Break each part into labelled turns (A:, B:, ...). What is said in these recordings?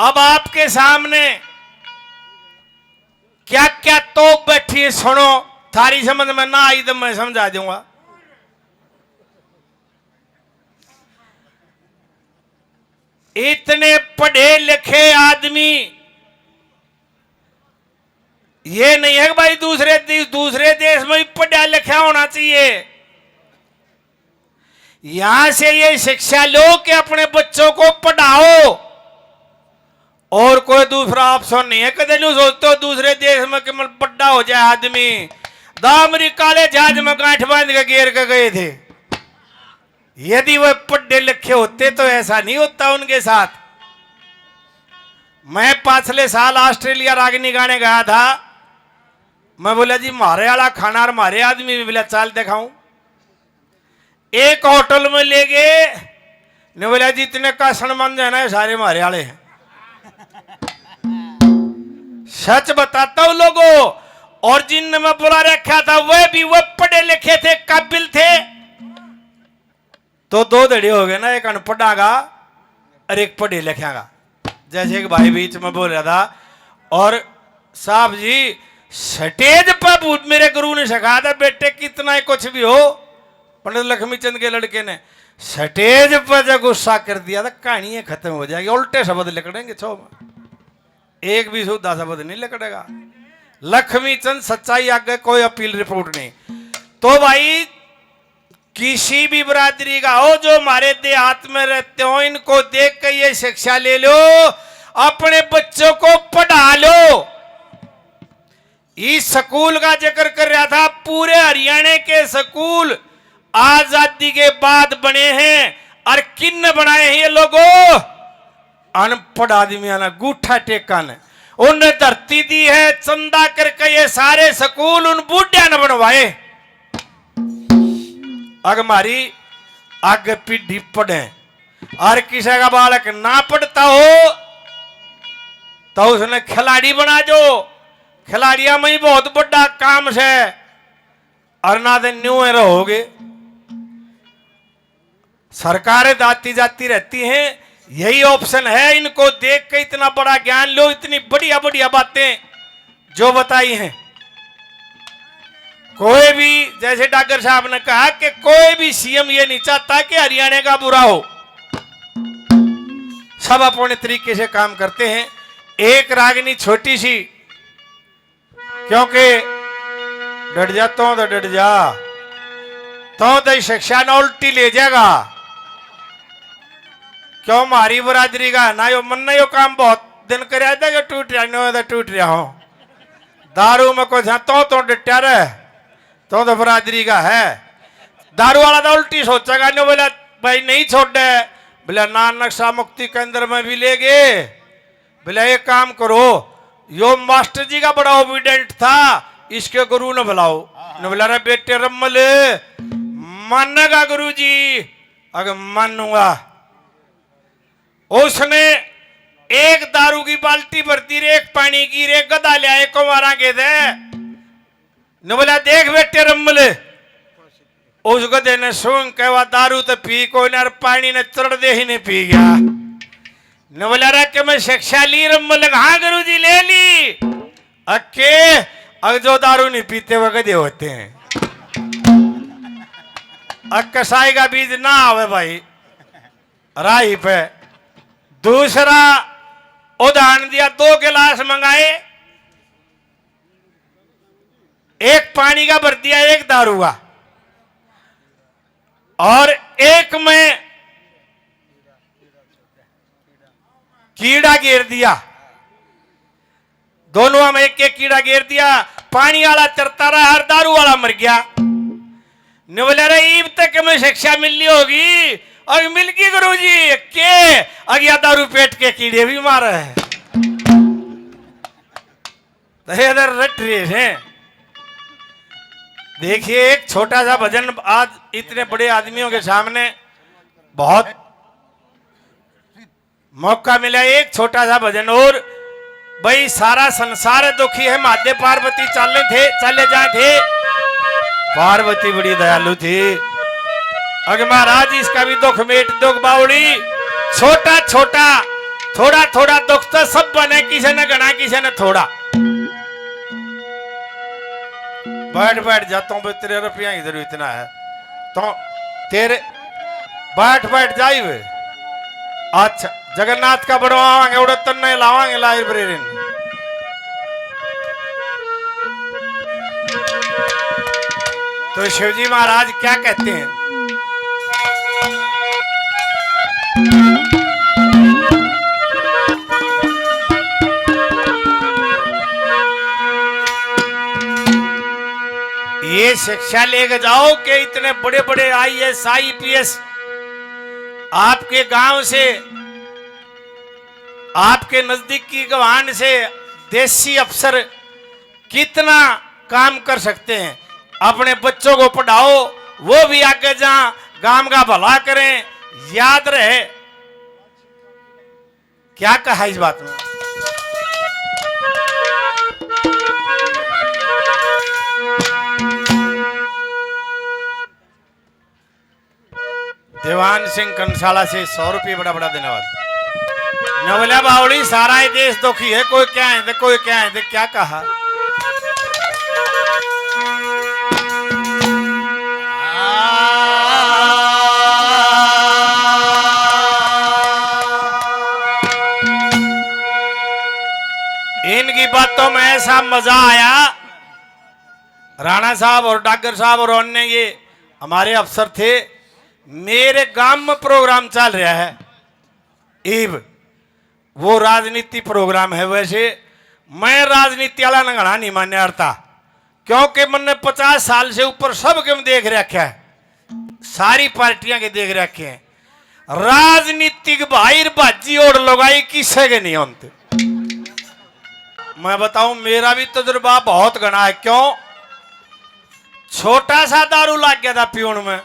A: अब आपके सामने क्या क्या तोप बैठी है, सुनो। थारी समझ में ना आई तो मैं समझा दूंगा। इतने पढ़े लिखे आदमी, ये नहीं है कि भाई दूसरे देश में भी पढ़ा लिखा होना चाहिए। यहां से ये शिक्षा लो कि अपने बच्चों को पढ़ाओ, और कोई दूसरा ऑप्शन नहीं है। कदे नहीं सोचते हो दूसरे देश में कि बड़ा हो जाए आदमी। अमेरिका ले जहाज में गांठ बांध के घेर के गए थे। यदि वह पढ़े लिखे होते तो ऐसा नहीं होता उनके साथ। मैं पिछले साल ऑस्ट्रेलिया रागनी गाने गया था। मैं बोला जी मारे वाला खाना और मारे आदमी भी बोला चाल दिखाऊं। एक होटल में ले गए, ने बोला जी इतने का सनमंद है ना सारे मारे वाले हैं। सच बताता हूं लोगों, और जिन में बुला रखा था वह पढ़े लिखे थे, काबिल थे। तो दो धड़े हो गए ना, एक अनपढ़ा का और एक पढ़े लिखा का। जैसे एक भाई बीच में बोल रहा था, और साहब जी स्टेज पर मेरे गुरु ने सिखाया था बेटे कितना ही कुछ भी हो, पंडित लक्ष्मीचंद के लड़के ने स्टेज पर जब गुस्सा कर दिया तो कहानी खत्म हो जाएगी। उल्टे शब्द लिखड़ेंगे छो में, एक भी शुद्धा शब्द नहीं लिखड़ेगा। लक्ष्मीचंद सच्चाई आगे कोई अपील रिपोर्ट नहीं। तो भाई किसी भी बरादरी का हो जो हमारे देहात में रहते हो, इनको देख के ये शिक्षा ले लो, अपने बच्चों को पढ़ा लो। इस स्कूल का जिक्र कर रहा था, पूरे हरियाणा के स्कूल आजादी के बाद बने हैं। और किन बनाए हैं ये लोगों? अनपढ़ आदमियों ने, गूठा टेका ने उन्हें धरती दी है, चंदा करके ये सारे स्कूल उन बूढ़िया ने बनवाए। अगर हमारी आगे पीढ़ी पढ़े और किसी का बालक ना पढ़ता हो तो उसने खिलाड़ी बना दो। खिलाड़िया में ही बहुत बड़ा काम से, और ना तो न्यू रहोगे। सरकारें आती जाती रहती हैं, यही ऑप्शन है। इनको देख के इतना बड़ा ज्ञान लो, इतनी बढ़िया बढ़िया बातें जो बताई हैं। कोई भी, जैसे डॉक्टर साहब ने कहा कि कोई भी सीएम ये नहीं चाहता कि हरियाणा का बुरा हो। सब अपने तरीके से काम करते हैं। एक रागनी छोटी सी, क्योंकि डट जाता हूं तो डट जा, तो शिक्षा न उल्टी ले जाएगा। क्यों हमारी बरादरी का ना यो मन ने यो काम बहुत दिन कर जो टूट रहा तो टूट रहा हो। दारू में कोई तो डटा रहे तो बरादरी का है। दारू वाला तो उल्टी सोचेगा, नहीं बोला भाई नहीं छोड़े, बोला ना नक्शा मुक्ति केंद्र में भी ले गए। बोला एक काम करो, यो मास्टर जी का बड़ा ओबीडेंट था, इसके गुरु ने बुलाओ। ने बोला रे बेटे रम्मल मानेगा गुरु जी? अगर मानूंगा। उसने एक दारू की बाल्टी भरती रे, एक पानी की रे, गदा ले आए को मारा के थे। ने बोला देख बेटे रम्मल, उस गधे ने सुन कहवा दारू तो पी को न, पानी ने चढ़ दे ही नहीं पी गया। ने बोला रे कि मैं शिक्षा ली रम्मल? हाँ गुरु जी ले ली। अके अगर जो दारू नहीं पीते वो गधे होते हैं। कसाई का बीज ना आवे भाई राही पे। दूसरा उदाहरण दिया, 2 गिलास मंगाए, एक पानी का भर दिया, एक दारू का, और एक में कीड़ा घेर दिया। दोनों में एक एक कीड़ा घेर दिया। पानी वाला चरता रहा और दारू वाला मर गया। ने बोला रही ईब तक में शिक्षा मिलनी होगी, और मिल गई गुरु जी के अगिया दारू पेट के कीड़े भी मारे हैं। तो इधर रट रहे हैं। देखिए एक छोटा सा भजन आज इतने बड़े आदमियों के सामने बहुत मौका मिला। एक छोटा सा भजन और भाई, सारा संसार दुखी है, महादेव पार्वती चले जाए थे। पार्वती बड़ी दयालु थी। अगर महाराज इसका भी दुख मेट दुख बाउड़ी। छोटा छोटा थोड़ा थोड़ा दुख तो सब बने, किसी ने गना किसी ने थोड़ा। बैठ बैठ जाता हूँ, तेरे रुपया इधर इतना है तो तेरे बैठ बैठ जाई वे। अच्छा जगन्नाथ का बढ़वाएंगे उड़तन नहीं लावांगे लाइब्रेरी। तो शिवजी महाराज क्या कहते हैं? ये शिक्षा लेके जाओ कि इतने बड़े बड़े आईएएस आईपीएस आपके गांव से, आपके नजदीक की गवान से देसी अफसर कितना काम कर सकते हैं। अपने बच्चों को पढ़ाओ, वो भी आगे जा गांव का भला करें। याद रहे क्या कहा इस बात में? देवान सिंह कंसाला से 100 रुपये बड़ा बड़ा धन्यवाद। नवला बावड़ी सारा ही देश दुखी है, कोई क्या है कोई क्या है, क्या कहा? इनकी बातों में ऐसा मजा आया। राणा साहब और डागर साहब और अन्य ये हमारे अफसर थे। मेरे गांव में प्रोग्राम चल रहा है ईब, वो राजनीति प्रोग्राम है। वैसे मैं राजनीति वाला नगड़ा नहीं मान्य आता, क्योंकि मैंने 50 साल से ऊपर सब के देख रखा है, सारी पार्टियां के देख रखे हैं। राजनीतिक भाई बाजी और लगाई किसे के नहीं होते। मैं बताऊं मेरा भी तजुर्बा बहुत घना है। क्यों? छोटा सा दारू लग गया था पीण में।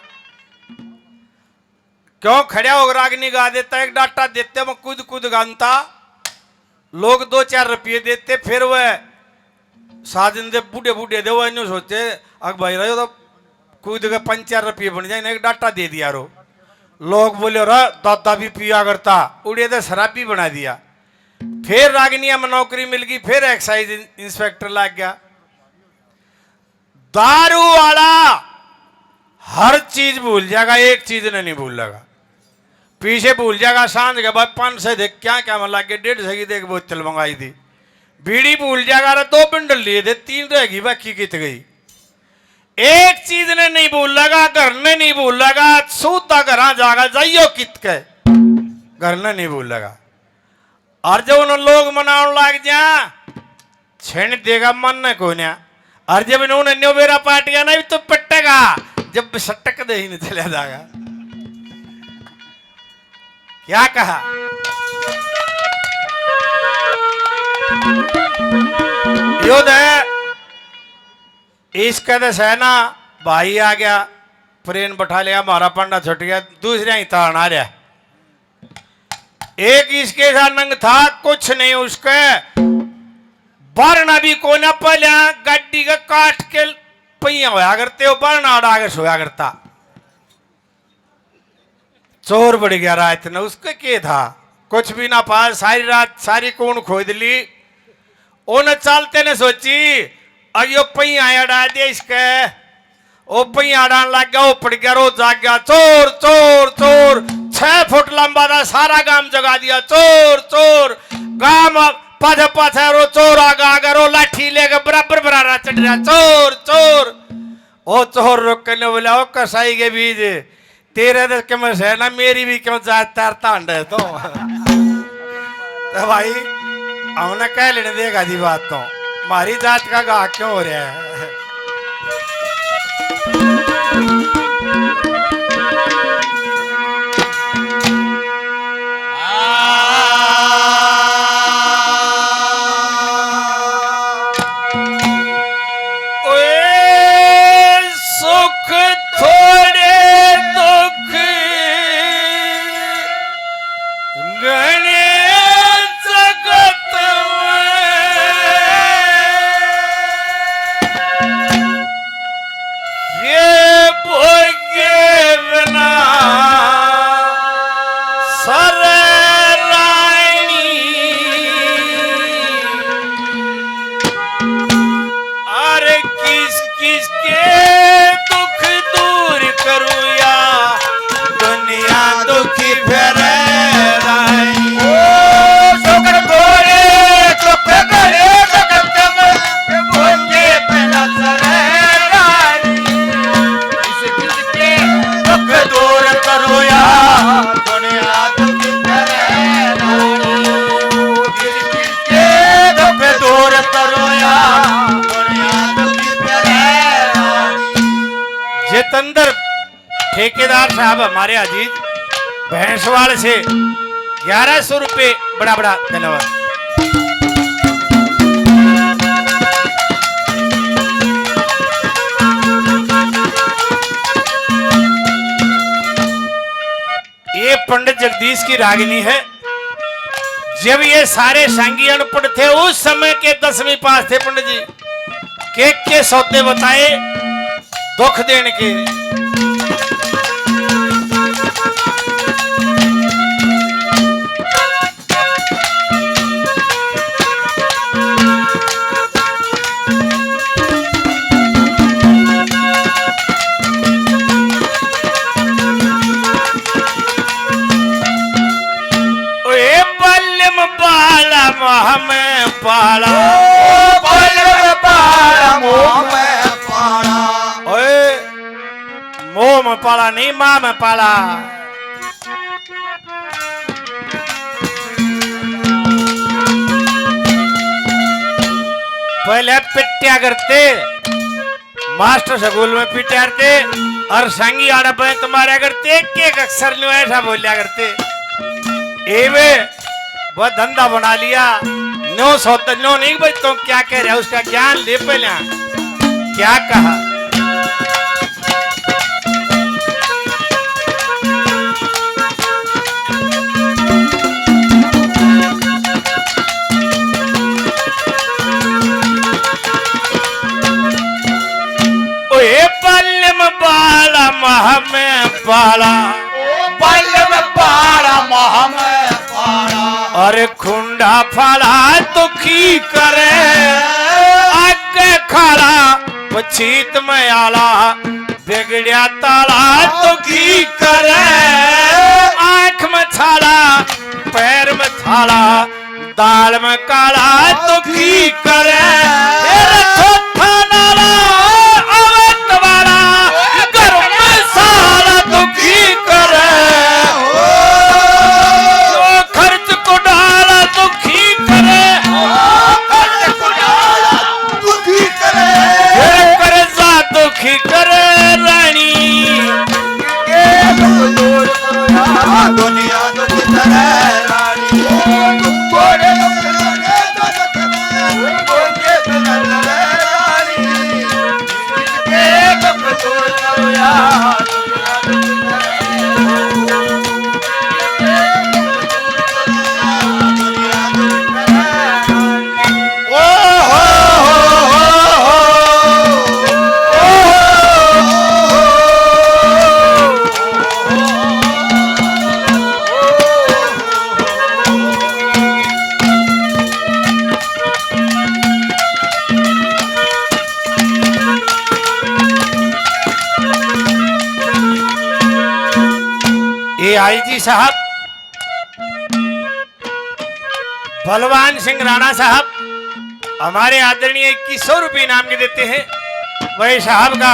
A: क्यों? खड़ा होकर रागनी गा देता, एक डाटा देते, मैं कूद कूद गानता, लोग 2-4 रुपये देते, फिर वह साजन दे बूढ़े बूढ़े दे वो इन सोचे अग भाई रहो तो कूद के 5-4 रुपये बन जाए, एक डाटा दे दिया रो। लोग बोले रा दादा भी पिया करता, उड़े तो शराबी बना दिया। फिर रागनिया में नौकरी मिल गई, फिर एक्साइज इंस्पेक्टर लग गया। दारू वाला हर चीज भूल जाएगा, एक चीज ने नहीं भूलेगा। पीछे भूल जाएगा सांझ के बाद 500 देख क्या क्या मन लग गया, 150 की देख बोतल मंगाई थी। बीड़ी भूल जाएगा, 2 बिंडल लिए थे, 3 रहेगी बाकी कित गई। एक चीज ने नहीं भूल लगा, घर ने नहीं भूल लगा, सूता घर जागा जाइयो कित के घर ने नहीं भूल लगा। और जब उन्होंने लोग मनाने लग जा छेड़ देगा मन न को ना। और जब इन्होंने न्यू मेरा पार्टिया नहीं तो पट्टेगा, जब सटक दे ही नहीं चला जाएगा। क्या कहा? युद्ध है इसका तो सेना भाई आ गया, प्रेन बैठा लिया, हमारा पंडा छुट गया, दूसरे ही तान आ रहा। एक इसके साथ नंग था, कुछ नहीं उसके बरना भी को ना पहले गाड़ी का काट के पहिया होया करते हो, बरना आगे सोया करता। चोर बढ़ गया रात ने, उसके के था कुछ भी ना पास, सारी रात सारी कौन खोद ली। उन चलते ने सोची अयो पहिया अड़ा दे इसके, ओ पहिया अड़ान लग गया, वो पड़ गया, रो जाग गया। चोर चोर चोर 6 फुट लंबा था, सारा गांव जगा दिया। चोर चोर गांव पाछे पाछे रो, चोर आगा आगा रो, लाठी लेके बराबर बराबर चढ़ रहा। चोर चोर ओ चोर रोक के बोला, ओ कसाई के बीज तेरे तो कम है ना, मेरी भी क्यों जात तारता है तो भाई हमने कह लेने देगा जी बात, तो हमारी जात का गा क्यों हो रहा है? ये भोगे ठेकेदार साहब हमारे अजीज भैंसवाल से 1100 रुपये बड़ा बड़ा धन्यवाद। ये पंडित जगदीश की रागिनी है। जब ये सारे सांगी अनपढ़ थे उस समय के 10वीं पास थे पंडित जी, के सौदे बताए दुख देने के। में पाला ओए मोह में पाला नहीं माँ में पाला। पहले पिट्या करते मास्टर स्कूल में पिट्या करते और संगी आड़ा पे तुम्हारे करते एक अक्षर लो ऐसा बोलिया करते। एवे वो धंधा बना लिया। नो सोता नो नहीं भाई तुम क्या कह रहे हो उसका ज्ञान ले पहले क्या कहा। ओए पल्लम बाला मह में पाला
B: पल्लम पाला मह में पाला
A: अरे खुंडा फाड़ा दुखी करे आगे खाड़ा पछीत में आला बिगड़िया ताला दुखी करे आंख में छाला पैर में छाला दाल में काला दुखी करे छोटा नाला अवत वाला घर में साला दुखी करे दुखी करे रानी
B: दुनिया दुखी करे रानी
A: आईजी साहब बलवान सिंह राणा साहब हमारे आदरणीय 2100 रुपये इनाम के देते हैं। वही साहब का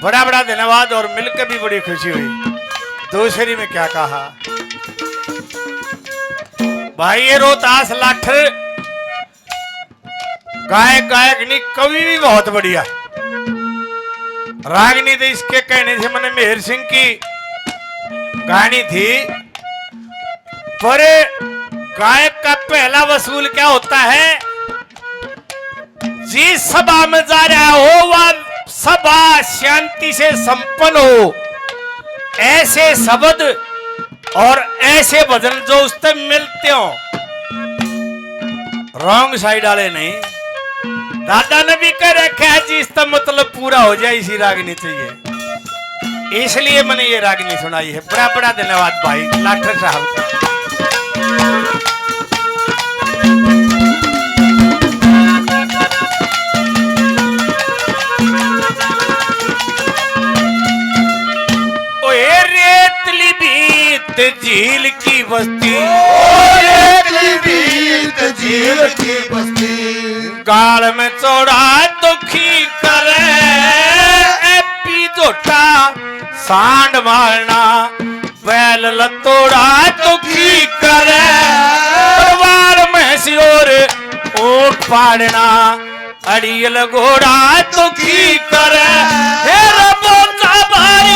A: बड़ा बड़ा धन्यवाद और मिलकर भी बड़ी खुशी हुई। दूसरी में क्या कहा भाई ये रोहतास लाठर गायक नहीं कवि भी बहुत बढ़िया रागनी तो इसके कहने से मैंने मेहर सिंह की गानी थी। पर गायक का पहला वसूल क्या होता है जिस सभा में जा रहा हो वह सभा शांति से संपन्न हो। ऐसे शब्द और ऐसे भजन जो उस तक मिलते हो रॉन्ग साइड वाले नहीं। दादा ने भी कह रखा है जिस तक मतलब पूरा हो जाए इसी रागनी चाहिए, इसलिए मैंने ये रागनी सुनाई है। बड़ा बड़ा धन्यवाद भाई लाठर साहब का। ओए रेतली बीत झील की बस्ती
B: रेतली बीत झील की बस्ती
A: गाल में चौड़ा दुखी करे एपी जोटा सांड मारना बैल लतोड़ा दुखी करे परिवार में सिर ऊट पाड़ना अड़ियल घोड़ा दुखी करे हे रबो का भाई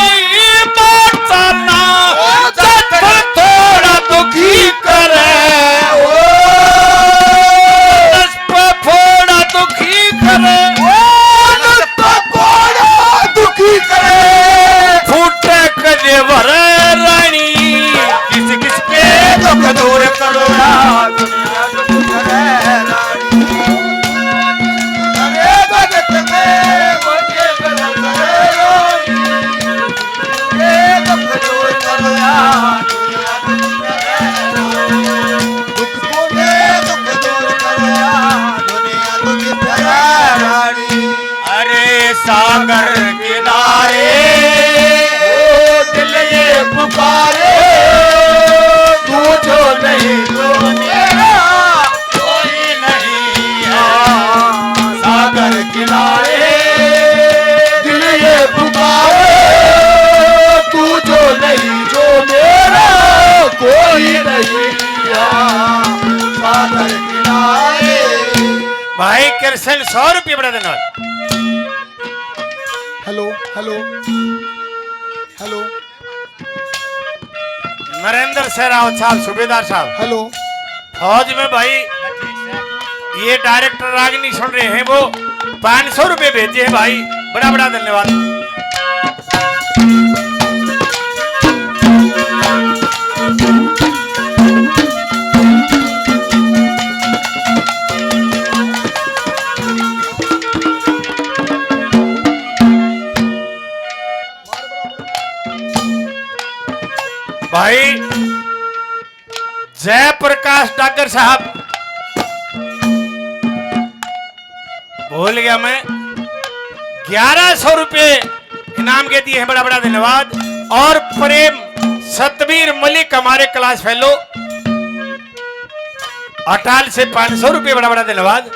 A: भाई कृष्ण 100 रुपये बड़ा धन्यवाद।
B: Hello hello hello
A: Narendra Sehrawat साहब, सूबेदार साहब,
B: हेलो।
A: फौज में भाई ये डायरेक्टर रागिनी सुन रहे हैं, वो 500 रुपये भेजे हैं भाई, बड़ा बड़ा धन्यवाद। भाई जयप्रकाश डागर साहब, भूल गया मैं, 1100 रुपये इनाम के दिए हैं, बड़ा बड़ा धन्यवाद। और प्रेम सतबीर मलिक हमारे क्लास फेलो, अटाल से 500 रुपये, बड़ा बड़ा धन्यवाद।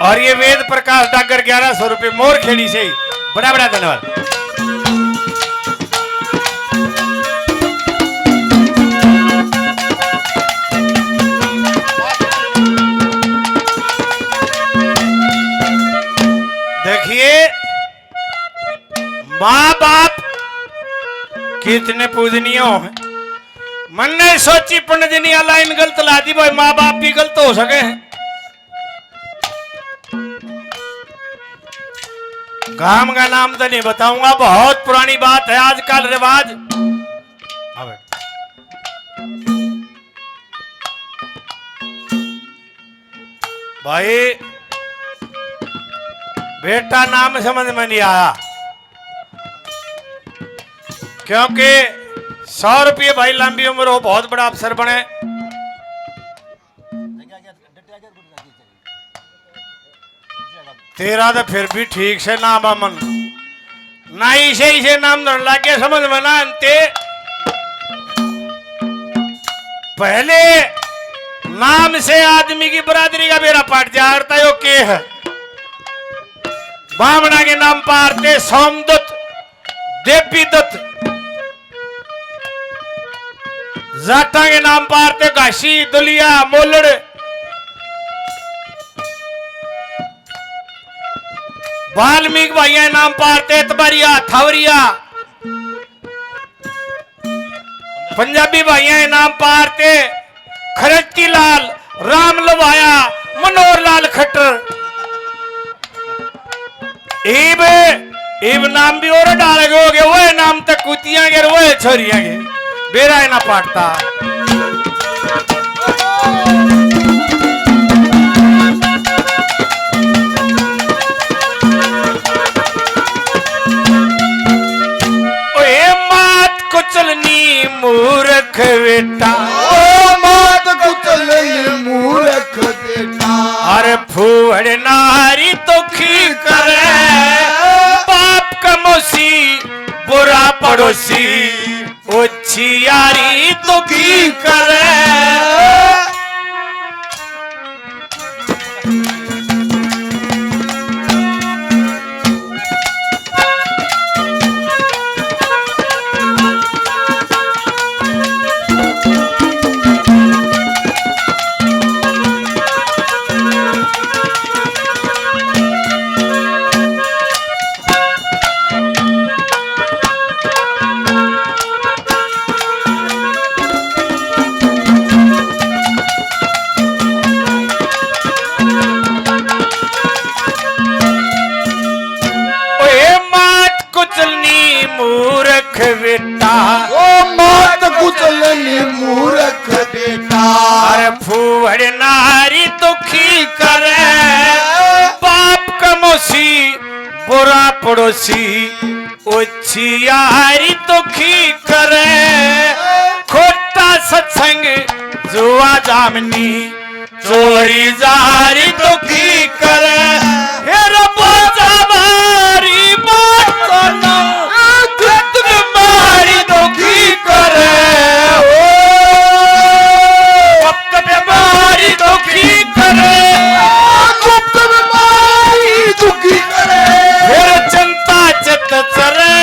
A: और ये वेद प्रकाश डागर 1100 रुपये मोर खेड़ी से, बड़ा बड़ा धन्यवाद। देखिए माँ बाप कितने पूजनीय हैं। मन ने सोची पुण्य लाइन गलत ला दी, भाई माँ बाप भी गलत हो सके हैं। गांव का नाम तो नहीं बताऊंगा, बहुत पुरानी बात है, आजकल रिवाज। भाई बेटा नाम समझ में नहीं आया, क्योंकि 100 रुपये भाई लंबी उम्र हो, बहुत बड़ा अफसर बने। तेरा तो फिर भी ठीक से नाम अमन ना, इसे नाम धरने लगे, समझ में ना अंते। पहले नाम से आदमी की बरादरी का बेरा पाट जाता यो के है। बामना के नाम पारते सोमदत्त, देवीदत्त, जाटा के नाम पारते घासी, दुलिया, मोलड़, वाल्मीकि भाइया नाम पारते तबरिया, थावरिया, पंजाबी भाइया नाम पारते खरती लाल, राम लवाया, मनोहर लाल खट्टर। इब नाम भी और डाले हो गए, वो नाम तक कुतियां के, वो छोरियां के, बेरा ना पाटता। कुचलनी मूर्ख बेटा,
B: ओ मात कुचलनी मूर्ख बेटा।
A: अरे फूहड़ नारी तो खी करे, बाप का मौसी बुरा पड़ोसी, ओछी यारी तो की करे। मूर्ख बेटा,
B: ओ मात कुचलनी मूर्ख बेटा।
A: अरे फूहड़ नारी तो खी करे, बाप का मौसी बुरा पड़ोसी, ओछी यारी तो खी करे। खोटा सत्संग जुआ जामनी, चोरी जारी तो की करे। हे रब्बा जामारी बात ना, मारी तो की करे। गुप्त बीमारी तो की करे,
B: गुप्त बीमारी तो की करे।
A: फिर चिंता चित चरे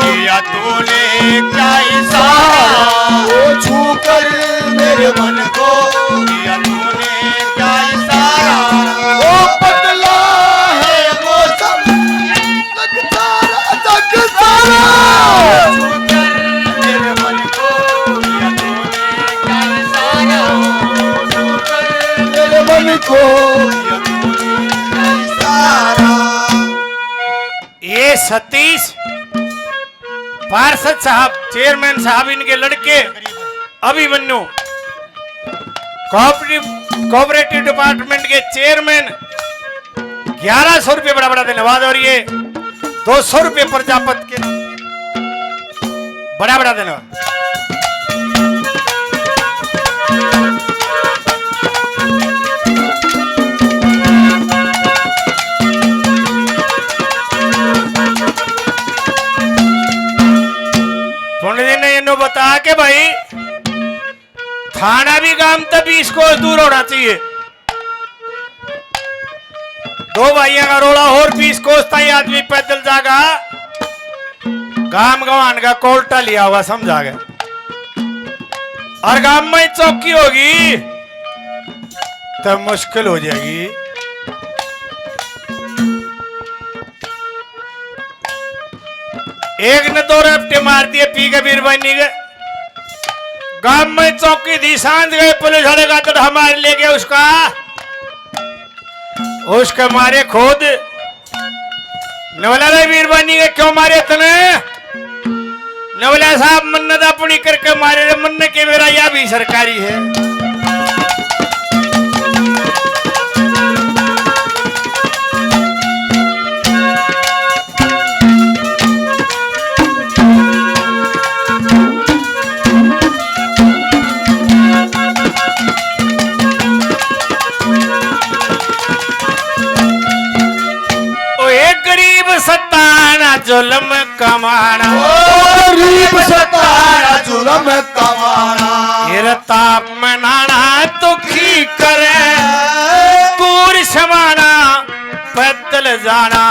A: किया तूने क्या इशारा,
B: वो छू कर मेरे मन को,
A: किया तूने क्या इशारा,
B: वो बदला है वो सब जग सारा, जग सारा।
A: मेरे मन को किया तूने क्या इशारा,
B: मेरे मन को
A: किया तूने क्या इशारा। ये सतीश पार्षद साहब, चेयरमैन साहब, इनके लड़के अभिमन्यु, कोऑपरेटिव डिपार्टमेंट के चेयरमैन, 1100 रुपये बड़ा बड़ा धन्यवाद। और ये 200 रुपये प्रजापत के, बड़ा बड़ा धन्यवाद। पंडित ने इन्हों बता के भाई थाना भी गांव तक 20 कोस दूर होना चाहिए। दो भाइयों का रोड़ा और 20 कोस तक आदमी पैदल जागा, गांव गवान का कोल्टा लिया हुआ समझा गया। और गांव में चौकी होगी तब मुश्किल हो जाएगी। एक ने 2 रफ्ते मार दिए पी के बीरबानी के, गांव में चौकी दी, सांझ गए पुलिस वाले का तो हमारे ले गए उसके मारे खुद नवला रे बीरबानी के क्यों मारे तने, नवला साहब मन्नत अपनी करके मारे, मन्नत के मेरा यह भी सरकारी है। सताना जुल्म कमाना,
B: गरीब सताना जुल्म कमाना,
A: ताप मनाना दुखी करे, दूर समाना पैदल जाना,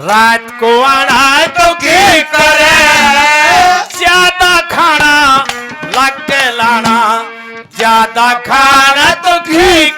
A: रात को आना दुखी करे, ज्यादा खाना लग के लाना, ज्यादा खाना दुखी